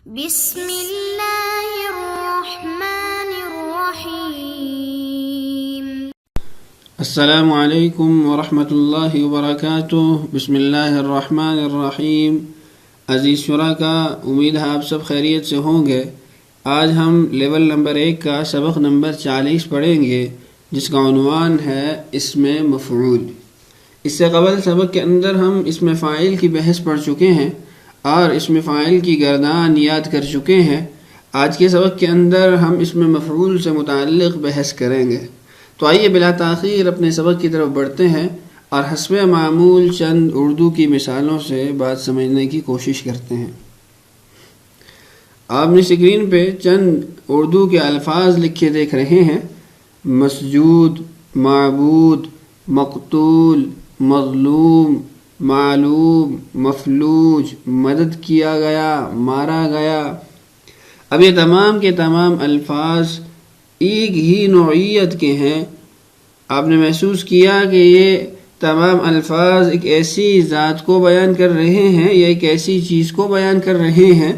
بسم اللہ الرحمن الرحیم۔ السلام علیکم ورحمۃ اللہ وبرکاتہ۔ بسم اللہ الرحمن الرحیم۔ عزیز شرکاء، امید ہے آپ سب خیریت سے ہوں گے۔ آج ہم لیول نمبر 1 کا سبق نمبر 40 پڑھیں گے، جس کا عنوان ہے اسم مفعول۔ اس سے قبل سبق کے اندر ہم اسم فاعل کی بحث پڑھ چکے ہیں اور اسم فاعل کی گردان یاد کر چکے ہیں۔ آج کے سبق کے اندر ہم اسم مفعول سے متعلق بحث کریں گے۔ تو آئیے بلا تاخیر اپنے سبق کی طرف بڑھتے ہیں اور حسب معمول چند اردو کی مثالوں سے بات سمجھنے کی کوشش کرتے ہیں۔ آپ نے اسکرین پہ چند اردو کے الفاظ لکھے دیکھ رہے ہیں: مسجود، معبود، مقتول، مظلوم، معلوم، مفلوج، مدد کیا گیا، مارا گیا۔ اب یہ تمام کے تمام الفاظ ایک ہی نوعیت کے ہیں۔ آپ نے محسوس کیا کہ یہ تمام الفاظ ایک ایسی ذات کو بیان کر رہے ہیں یا ایک ایسی چیز کو بیان کر رہے ہیں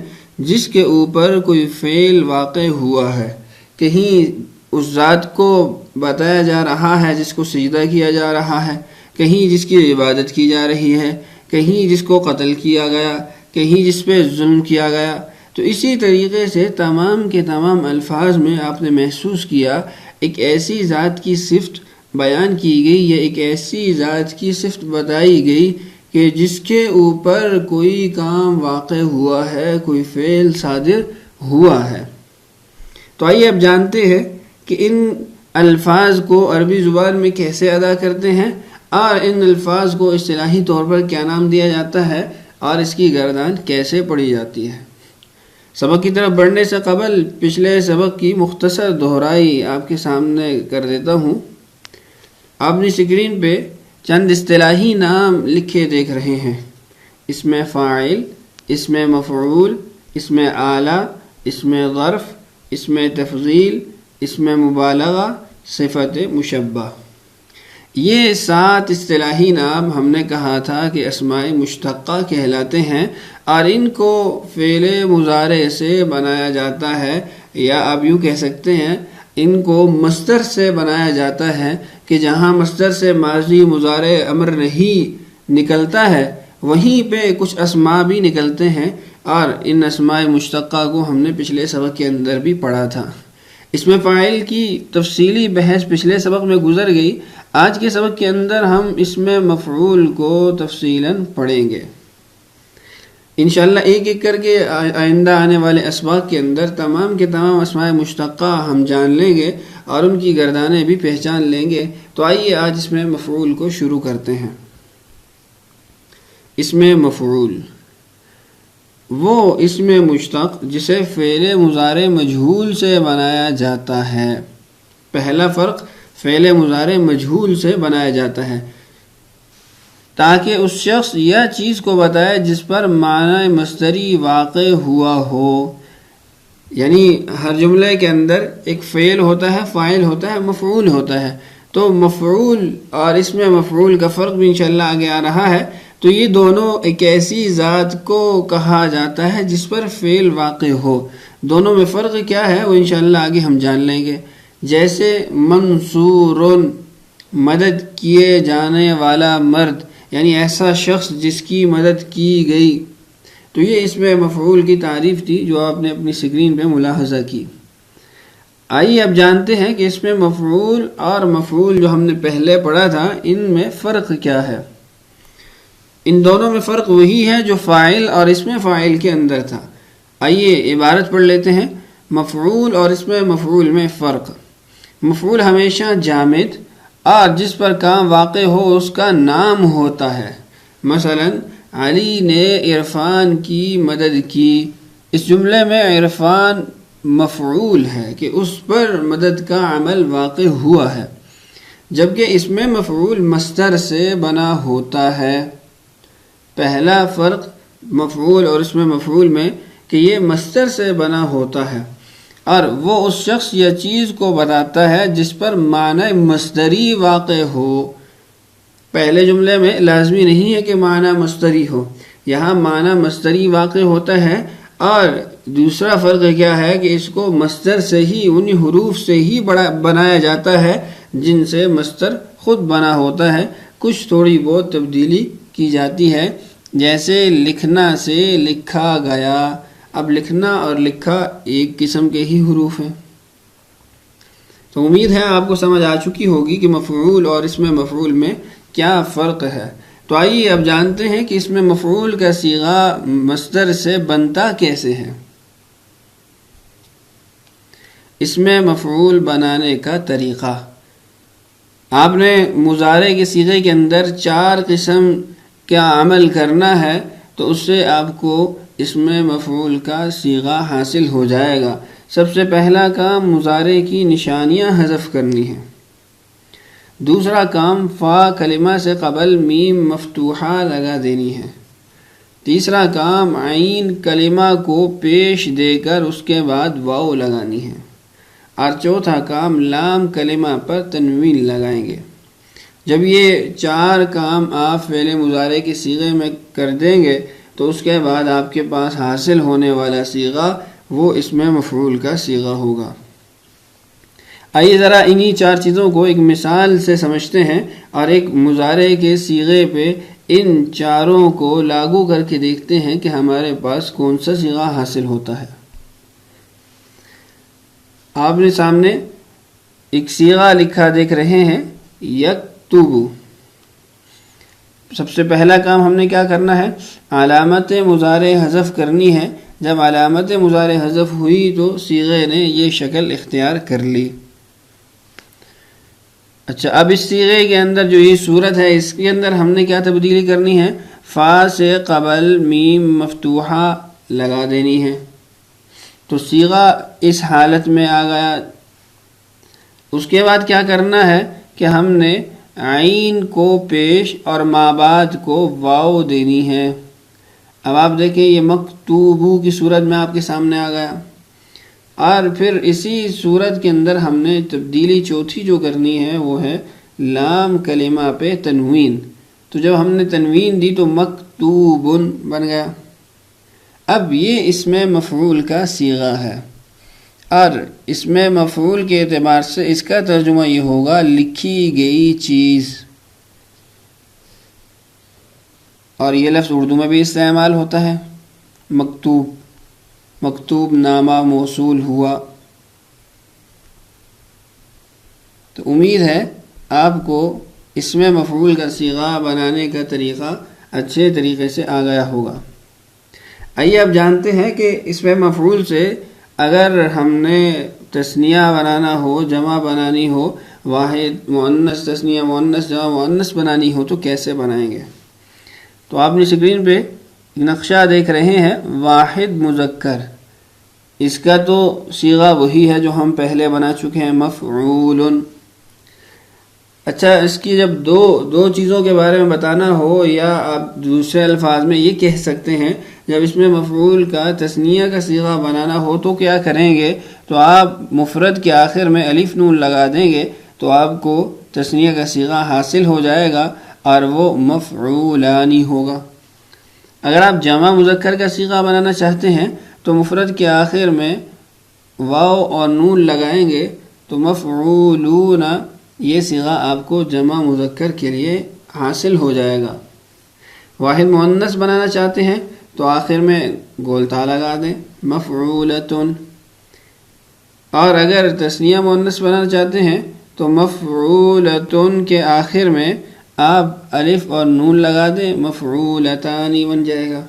جس کے اوپر کوئی فعل واقع ہوا ہے۔ کہیں اس ذات کو بتایا جا رہا ہے جس کو سجدہ کیا جا رہا ہے، کہیں جس کی عبادت کی جا رہی ہے، کہیں جس کو قتل کیا گیا، کہیں جس پہ ظلم کیا گیا۔ تو اسی طریقے سے تمام کے تمام الفاظ میں آپ نے محسوس کیا ایک ایسی ذات کی صفت بیان کی گئی یا ایک ایسی ذات کی صفت بتائی گئی کہ جس کے اوپر کوئی کام واقع ہوا ہے، کوئی فعل صادر ہوا ہے۔ تو آئیے اب جانتے ہیں کہ ان الفاظ کو عربی زبان میں کیسے ادا کرتے ہیں اور ان الفاظ کو اصطلاحی طور پر کیا نام دیا جاتا ہے اور اس کی گردان کیسے پڑھی جاتی ہے۔ سبق کی طرف بڑھنے سے قبل پچھلے سبق کی مختصر دہرائی آپ کے سامنے کر دیتا ہوں۔ آپ نے اسکرین پہ چند اصطلاحی نام لکھے دیکھ رہے ہیں: اسم فاعل، اسم مفعول، اسم آلہ، اسم ظرف، اسم تفضیل، اسم مبالغہ، صفت مشبہ۔ یہ 7 اصطلاحی نام ہم نے کہا تھا کہ اسماء مشتقہ کہلاتے ہیں اور ان کو فعل مضارع سے بنایا جاتا ہے، یا آپ یوں کہہ سکتے ہیں ان کو مصدر سے بنایا جاتا ہے کہ جہاں مصدر سے ماضی مضارع امر نہیں نکلتا ہے وہیں پہ کچھ اسماء بھی نکلتے ہیں، اور ان اسماء مشتقہ کو ہم نے پچھلے سبق کے اندر بھی پڑھا تھا۔ اسم فاعل کی تفصیلی بحث پچھلے سبق میں گزر گئی۔ آج کے سبق کے اندر ہم اسم مفعول کو تفصیلاً پڑھیں گے انشاءاللہ۔ ایک ایک کر کے آئندہ آنے والے اسباق کے اندر تمام کے تمام اسماء مشتقہ ہم جان لیں گے اور ان کی گردانیں بھی پہچان لیں گے۔ تو آئیے آج اسم مفعول کو شروع کرتے ہیں۔ اسم مفعول وہ اسم مشتق جسے فعل مضارع مجہول سے بنایا جاتا ہے۔ پہلا فرق، فعل مضارع مجہول سے بنایا جاتا ہے تاکہ اس شخص یا چیز کو بتائے جس پر معنی مصدری واقع ہوا ہو۔ یعنی ہر جملے کے اندر ایک فعل ہوتا ہے، فاعل ہوتا ہے، مفعول ہوتا ہے۔ تو مفعول اور اسم مفعول کا فرق بھی انشاءاللہ آگے آ رہا ہے۔ تو یہ دونوں ایک ایسی ذات کو کہا جاتا ہے جس پر فعل واقع ہو۔ دونوں میں فرق کیا ہے وہ انشاءاللہ آگے ہم جان لیں گے۔ جیسے منصور، مدد کیے جانے والا مرد، یعنی ایسا شخص جس کی مدد کی گئی۔ تو یہ اسم مفعول کی تعریف تھی جو آپ نے اپنی اسکرین پہ ملاحظہ کی۔ آئیے اب جانتے ہیں کہ اسم مفعول اور مفعول جو ہم نے پہلے پڑھا تھا ان میں فرق کیا ہے۔ ان دونوں میں فرق وہی ہے جو فاعل اور اسم فاعل کے اندر تھا۔ آئیے عبارت پڑھ لیتے ہیں۔ مفعول اور اسم مفعول میں فرق: مفعول ہمیشہ جامد اور جس پر کام واقع ہو اس کا نام ہوتا ہے۔ مثلا علی نے عرفان کی مدد کی۔ اس جملے میں عرفان مفعول ہے کہ اس پر مدد کا عمل واقع ہوا ہے، جبکہ اسم مفعول مصدر سے بنا ہوتا ہے۔ پہلا فرق مفعول اور اسم مفعول میں کہ یہ مصدر سے بنا ہوتا ہے اور وہ اس شخص یا چیز کو بتاتا ہے جس پر معنی مصدری واقع ہو۔ پہلے جملے میں لازمی نہیں ہے کہ معنی مصدری ہو، یہاں معنی مصدری واقع ہوتا ہے اور دوسرا فرق کیا ہے کہ اس کو مصدر سے ہی انہی حروف سے ہی بنایا جاتا ہے جن سے مصدر خود بنا ہوتا ہے. کچھ تھوڑی بہت تبدیلی کی جاتی ہے، جیسے لکھنا سے لکھا گیا. اب لکھنا اور لکھا ایک قسم کے ہی حروف ہیں. تو امید ہے آپ کو سمجھ آ چکی ہوگی کہ مفعول اور اسم مفعول میں کیا فرق ہے. تو آئیے اب جانتے ہیں کہ اسم مفعول کا صیغہ مصدر سے بنتا کیسے ہے. اسم مفعول بنانے کا طریقہ، آپ نے مضارع کے صیغے کے اندر 4 قسم کا عمل کرنا ہے تو اس سے آپ کو اسم مفعول کا صیغہ حاصل ہو جائے گا. سب سے پہلا کام مضارع کی نشانیاں حذف کرنی ہے. دوسرا کام فا کلمہ سے قبل میم مفتوحہ لگا دینی ہے. تیسرا کام عین کلمہ کو پیش دے کر اس کے بعد واو لگانی ہے. اور چوتھا کام لام کلمہ پر تنوین لگائیں گے. جب یہ 4 کام آپ فعل مضارع کے صیغے میں کر دیں گے تو اس کے بعد آپ کے پاس حاصل ہونے والا صیغہ وہ اسم مفعول کا صیغہ ہوگا. آئیے ذرا انہی 4 چیزوں کو ایک مثال سے سمجھتے ہیں اور ایک مضارع کے صیغے پہ ان چاروں کو لاگو کر کے دیکھتے ہیں کہ ہمارے پاس کون سا صیغہ حاصل ہوتا ہے. آپ نے سامنے ایک صیغہ لکھا دیکھ رہے ہیں، یکتبو. سب سے پہلا کام ہم نے کیا کرنا ہے، علامت مضارع حذف کرنی ہے. جب علامت مضارع حذف ہوئی تو صیغے نے یہ شکل اختیار کر لی. اچھا، اب اس صیغے کے اندر جو یہ صورت ہے اس کے اندر ہم نے کیا تبدیلی کرنی ہے، فا سے قبل میم مفتوحہ لگا دینی ہے. تو صیغہ اس حالت میں آ گیا. اس کے بعد کیا کرنا ہے کہ ہم نے عین کو پیش اور ما بعد کو واو دینی ہے. اب آپ دیکھیں یہ مکتوبو کی صورت میں آپ کے سامنے آ گیا. اور پھر اسی صورت کے اندر ہم نے تبدیلی چوتھی جو کرنی ہے وہ ہے لام کلمہ پہ تنوین. تو جب ہم نے تنوین دی تو مکتوبن بن گیا. اب یہ اسم مفعول کا صیغہ ہے، اور اسم مفعول کے اعتبار سے اس کا ترجمہ یہ ہوگا لکھی گئی چیز. اور یہ لفظ اردو میں بھی استعمال ہوتا ہے، مکتوب. مکتوب نامہ موصول ہوا. تو امید ہے آپ کو اسم مفعول کا صیغہ بنانے کا طریقہ اچھے طریقے سے آ گیا ہوگا. آئیے اب جانتے ہیں کہ اسم مفعول سے اگر ہم نے تثنیہ بنانا ہو، جمع بنانی ہو، واحد مؤنث تثنیہ مؤنث جمع مؤنث بنانی ہو تو کیسے بنائیں گے. تو آپ نے اسکرین پہ نقشہ دیکھ رہے ہیں واحد مذکر. اس کا تو صیغہ وہی ہے جو ہم پہلے بنا چکے ہیں، مفعول. اچھا، اس کی جب دو چیزوں کے بارے میں بتانا ہو یا آپ دوسرے الفاظ میں یہ کہہ سکتے ہیں، جب اس میں مفعول کا تثنیہ کا صیغہ بنانا ہو تو کیا کریں گے، تو آپ مفرد کے آخر میں الف نون لگا دیں گے تو آپ کو تثنیہ کا صیغہ حاصل ہو جائے گا اور وہ مفعولانی ہوگا. اگر آپ جمع مذکر کا صیغہ بنانا چاہتے ہیں تو مفرد کے آخر میں واو اور نون لگائیں گے تو مفعولون، یہ صیغہ آپ کو جمع مذکر کے لیے حاصل ہو جائے گا. واحد مؤنث بنانا چاہتے ہیں تو آخر میں گولتا لگا دیں، مفعولتن. اور اگر تثنیہ مؤنث بنانا چاہتے ہیں تو مفعولتن کے آخر میں آپ الف اور نون لگا دیں، مفعولتانی بن جائے گا.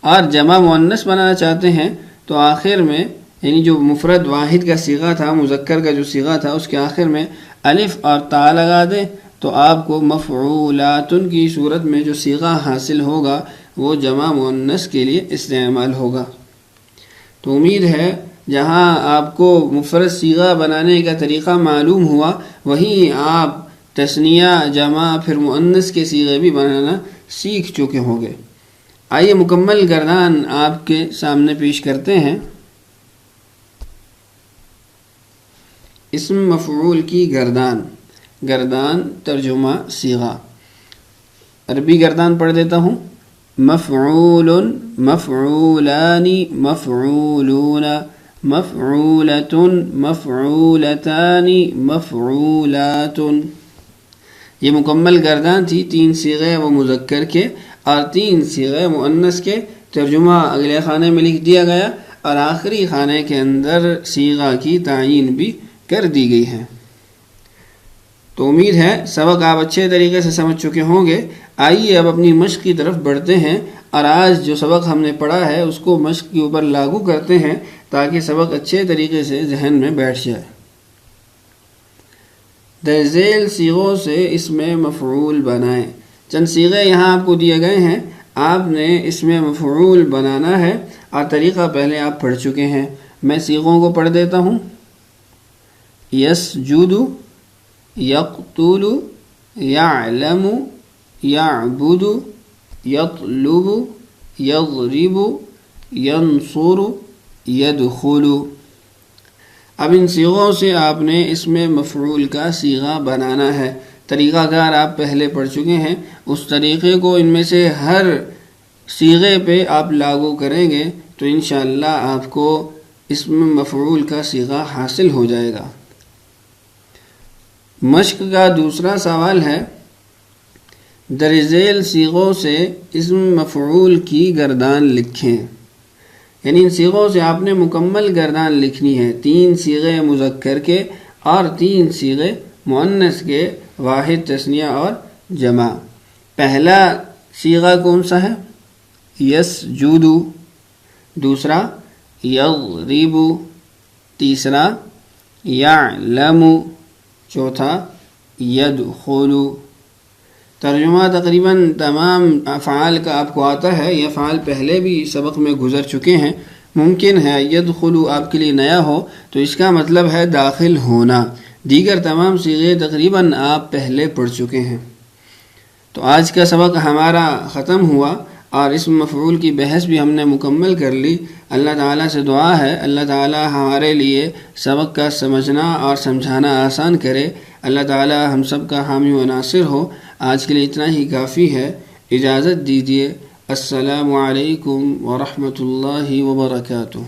اور جمع مؤنث بنانا چاہتے ہیں تو آخر میں یعنی جو مفرد واحد کا صیغہ تھا، مذکر کا جو صیغہ تھا، اس کے آخر میں الف اور تا لگا دیں تو آپ کو مفعولاتن کی صورت میں جو صیغہ حاصل ہوگا وہ جمع مؤنث کے لیے استعمال ہوگا. تو امید ہے جہاں آپ کو مفرد صیغہ بنانے کا طریقہ معلوم ہوا وہیں آپ تثنیہ، جمع، پھر مؤنث کے صیغے بھی بنانا سیکھ چکے ہوں گے. آئیے مکمل گردان آپ کے سامنے پیش کرتے ہیں. اسم مفعول کی گردان. گردان ترجمہ صیغہ. عربی گردان پڑھ دیتا ہوں. مفعول مفعولان مفعولون مفعولة مفعولتان مفعولات. یہ مکمل گردان تھی 3 صیغے و مذکر کے اور 3 صیغے مؤنث کے. ترجمہ اگلے خانے میں لکھ دیا گیا اور آخری خانے کے اندر صیغہ کی تعیین بھی کر دی گئی ہے. تو امید ہے سبق آپ اچھے طریقے سے سمجھ چکے ہوں گے. آئیے اب اپنی مشق کی طرف بڑھتے ہیں اور آج جو سبق ہم نے پڑھا ہے اس کو مشق کے اوپر لاگو کرتے ہیں تاکہ سبق اچھے طریقے سے ذہن میں بیٹھ جائے. درج ذیل صیغوں سے اسم مفعول بنائیں. چند صیغے یہاں آپ کو دیے گئے ہیں، آپ نے اسم مفعول بنانا ہے اور طریقہ پہلے آپ پڑھ چکے ہیں. میں صیغوں کو پڑھ دیتا ہوں. یسجد، یقتل، یعلم، یعبد، یطلب، یضرب، ینصر، یدخل. اب ان صیغوں سے آپ نے اسم مفعول کا صیغہ بنانا ہے. طریقہ کار آپ پہلے پڑھ چکے ہیں. اس طریقے کو ان میں سے ہر صیغے پہ آپ لاگو کریں گے تو انشاءاللہ آپ کو اسم مفعول کا صیغہ حاصل ہو جائے گا. مشق کا دوسرا سوال ہے، درج ذیل صیغوں سے اسم مفعول کی گردان لکھیں. یعنی ان صیغوں سے آپ نے مکمل گردان لکھنی ہے. 3 صیغے مذکر کے اور 3 صیغے مؤنث کے، واحد، تثنیہ اور جمع. پہلا صیغہ کون سا ہے؟ یسجد. دوسرا یضرب. تیسرا یعلم. چوتھا یدخل. ترجمہ تقریباً تمام افعال کا آپ کو آتا ہے. یہ افعال پہلے بھی سبق میں گزر چکے ہیں. ممکن ہے یدخل آپ کے لیے نیا ہو تو اس کا مطلب ہے داخل ہونا. دیگر تمام صیغے تقریباً آپ پہلے پڑھ چکے ہیں. تو آج کا سبق ہمارا ختم ہوا اور اسم مفعول کی بحث بھی ہم نے مکمل کر لی. اللہ تعالیٰ سے دعا ہے اللہ تعالیٰ ہمارے لیے سبق کا سمجھنا اور سمجھانا آسان کرے. اللہ تعالیٰ ہم سب کا حامی و ناصر ہو. آج کے لیے اتنا ہی کافی ہے. اجازت دیجیے. السلام علیکم ورحمۃ اللہ وبرکاتہ.